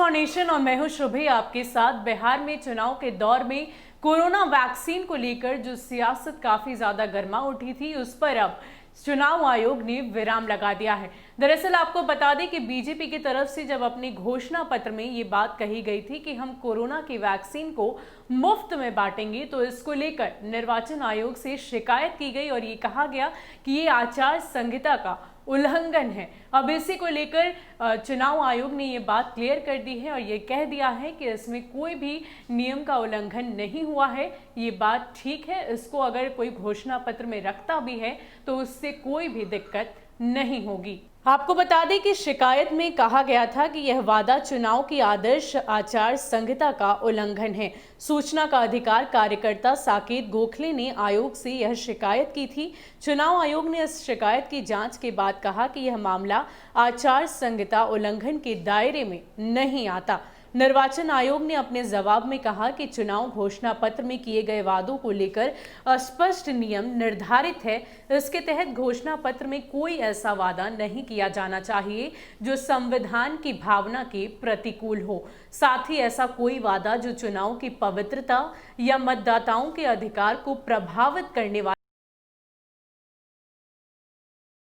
Foundation और मैं हूं शुभी आपके साथ। बिहार में चुनाव के दौर में कोरोना वैक्सीन को लेकर जो सियासत काफी ज्यादा गर्मा उठी थी, उस पर अब चुनाव आयोग ने विराम लगा दिया है। दरअसल आपको बता दें कि बीजेपी की तरफ से जब अपने घोषणा पत्र में ये बात कही गई थी कि हम कोरोना की वैक्सीन को मुफ्त में बांटेंगे, तो इसको लेकर निर्वाचन आयोग से शिकायत की गई और ये कहा गया कि ये आचार संहिता का उल्लंघन है। अब इसी को लेकर चुनाव आयोग ने ये बात क्लियर कर दी है और ये कह दिया है कि इसमें कोई भी नियम का उल्लंघन नहीं हुआ है। ये बात ठीक है, इसको अगर कोई घोषणा पत्र में रखता भी है तो उससे कोई भी दिक्कत नहीं होगी। आपको बता दें कि शिकायत में कहा गया था कि यह वादा चुनाव की आदर्श आचार संहिता का उल्लंघन है। सूचना का अधिकार कार्यकर्ता साकेत गोखले ने आयोग से यह शिकायत की थी। चुनाव आयोग ने इस शिकायत की जांच के बाद कहा कि यह मामला आचार संहिता उल्लंघन के दायरे में नहीं आता। निर्वाचन आयोग ने अपने जवाब में कहा कि चुनाव घोषणा पत्र में किए गए वादों को लेकर स्पष्ट नियम निर्धारित है। इसके तहत घोषणा पत्र में कोई ऐसा वादा नहीं किया जाना चाहिए जो संविधान की भावना के प्रतिकूल हो। साथ ही ऐसा कोई वादा जो चुनाव की पवित्रता या मतदाताओं के अधिकार को प्रभावित करने वाला।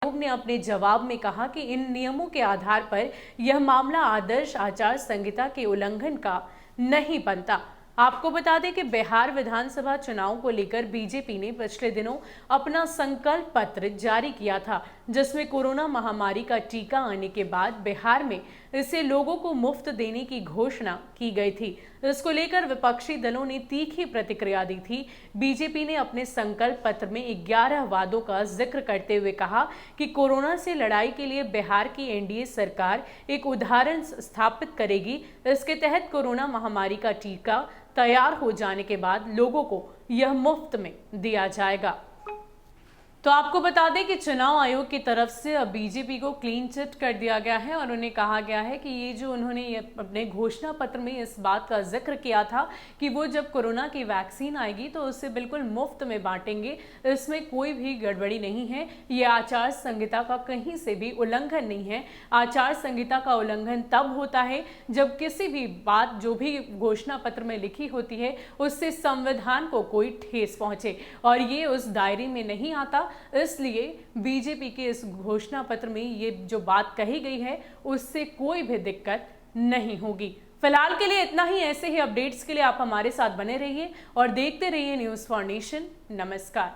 आयोग ने अपने जवाब में कहा कि इन नियमों के आधार पर यह मामला आदर्श आचार संहिता के उल्लंघन का नहीं बनता। आपको बता दें कि बिहार विधानसभा चुनाव को लेकर बीजेपी ने पिछले दिनों अपना संकल्प पत्र जारी किया था, जिसमें कोरोना महामारी का टीका आने के बाद बिहार में इसे लोगों को मुफ्त देने की घोषणा की गई थी। इसको लेकर विपक्षी दलों ने तीखी प्रतिक्रिया दी थी। बीजेपी ने अपने संकल्प पत्र में 11 वादों का जिक्र करते हुए कहा कि कोरोना से लड़ाई के लिए बिहार की एनडीए सरकार एक उदाहरण स्थापित करेगी। इसके तहत कोरोना महामारी का टीका तैयार हो जाने के बाद लोगों को यह मुफ्त में दिया जाएगा। तो आपको बता दें कि चुनाव आयोग की तरफ से अब बीजेपी को क्लीन चिट कर दिया गया है और उन्हें कहा गया है कि ये जो उन्होंने अपने घोषणा पत्र में इस बात का जिक्र किया था कि वो जब कोरोना की वैक्सीन आएगी तो उसे बिल्कुल मुफ्त में बांटेंगे, इसमें कोई भी गड़बड़ी नहीं है। ये आचार संहिता का कहीं से भी उल्लंघन नहीं है। आचार संहिता का उल्लंघन तब होता है जब किसी भी बात जो भी घोषणा पत्र में लिखी होती है उससे संविधान को कोई ठेस पहुंचे, और ये उस दायरे में नहीं आता। इसलिए बीजेपी के इस घोषणा पत्र में ये जो बात कही गई है उससे कोई भी दिक्कत नहीं होगी। फिलहाल के लिए इतना ही। ऐसे ही अपडेट्स के लिए आप हमारे साथ बने रहिए और देखते रहिए न्यूज़ फाउंडेशन। नमस्कार।